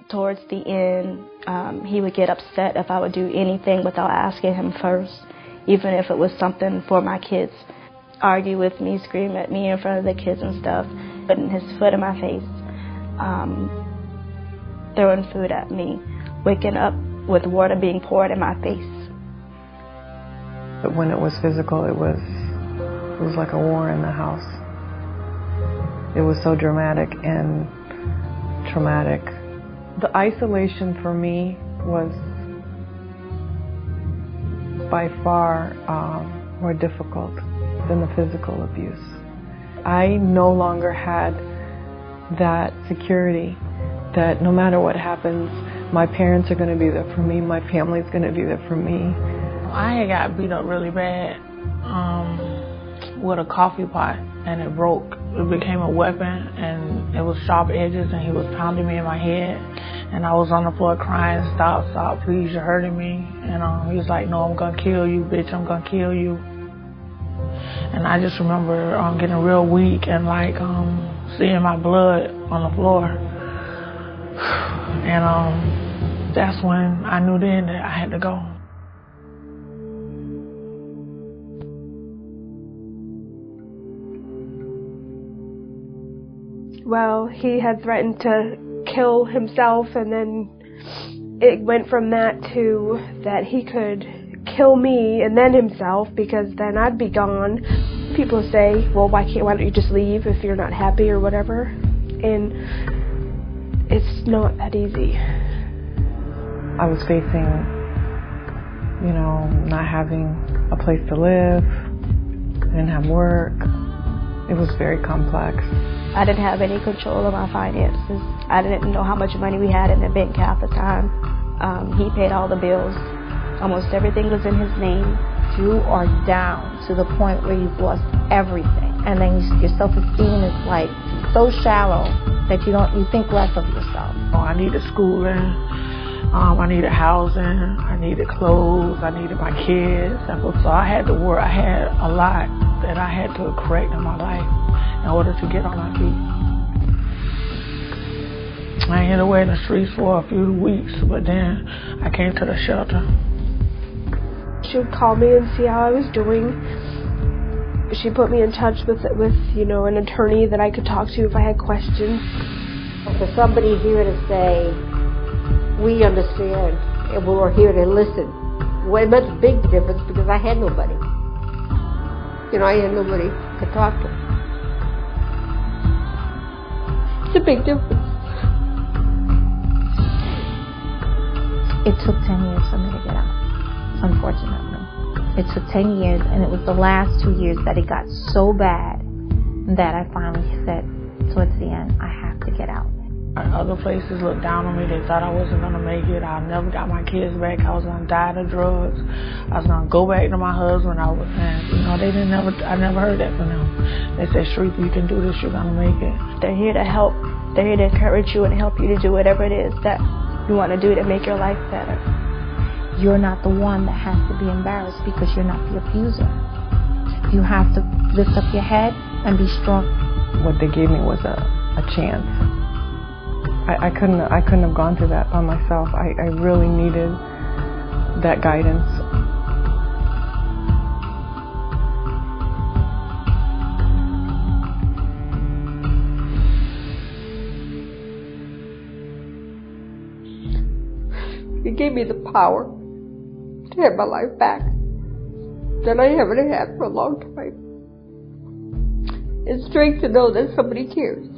Towards the end, he would get upset if I would do anything without asking him first, even if it was something for my kids. Argue with me, scream at me in front of the kids and stuff, putting his foot in my face, throwing food at me, waking up with water being poured in my face. But when it was physical, it was like a war in the house. It was so dramatic and traumatic. The isolation for me was by far more difficult than the physical abuse. I no longer had that security that no matter what happens, my parents are going to be there for me, my family's going to be there for me. I had got beat up really bad with a coffee pot, and it broke. It became a weapon, and it was sharp edges, and he was pounding me in my head, and I was on the floor crying, stop, please, you're hurting me. And he was like, no, I'm gonna kill you, bitch, I'm gonna kill you. And I just remember getting real weak and like seeing my blood on the floor. And that's when I knew then that I had to go. Well, he had threatened to kill himself, and then it went from that to that he could kill me and then himself, because then I'd be gone. People say, well, why don't you just leave if you're not happy or whatever? And it's not that easy. I was facing, not having a place to live. I didn't have work. It was very complex. I didn't have any control of my finances. I didn't know how much money we had in the bank half the time. He paid all the bills. Almost everything was in his name. You are down to the point where you've lost everything. And then your self-esteem is like so shallow that you think less of yourself. I needed schooling. I needed housing. I needed clothes. I needed my kids. So I had to work. I had a lot that I had to correct in my life in order to get on my feet. I hid away in the streets for a few weeks, but then I came to the shelter. She would call me and see how I was doing. She put me in touch with an attorney that I could talk to if I had questions. For somebody here to say, we understand, and we're here to listen, well, it meant a big difference because I had nobody. I had nobody to talk to. It's a big difference. It took 10 years for me to get out, unfortunately. It took 10 years, and it was the last 2 years that it got so bad that I finally said, towards the end, I have to get out. Other places looked down on me. They thought I wasn't going to make it. I never got my kids back. I was going to die of drugs. I was going to go back to my husband. I never heard that from them. They said, Sharifah, you can do this. You're going to make it. They're here to help. They're here to encourage you and help you to do whatever it is that you want to do to make your life better. You're not the one that has to be embarrassed because you're not the abuser. You have to lift up your head and be strong. What they gave me was a chance. I couldn't have gone through that by myself. I really needed that guidance. It gave me the power to have my life back that I haven't had for a long time. And strength to know that somebody cares.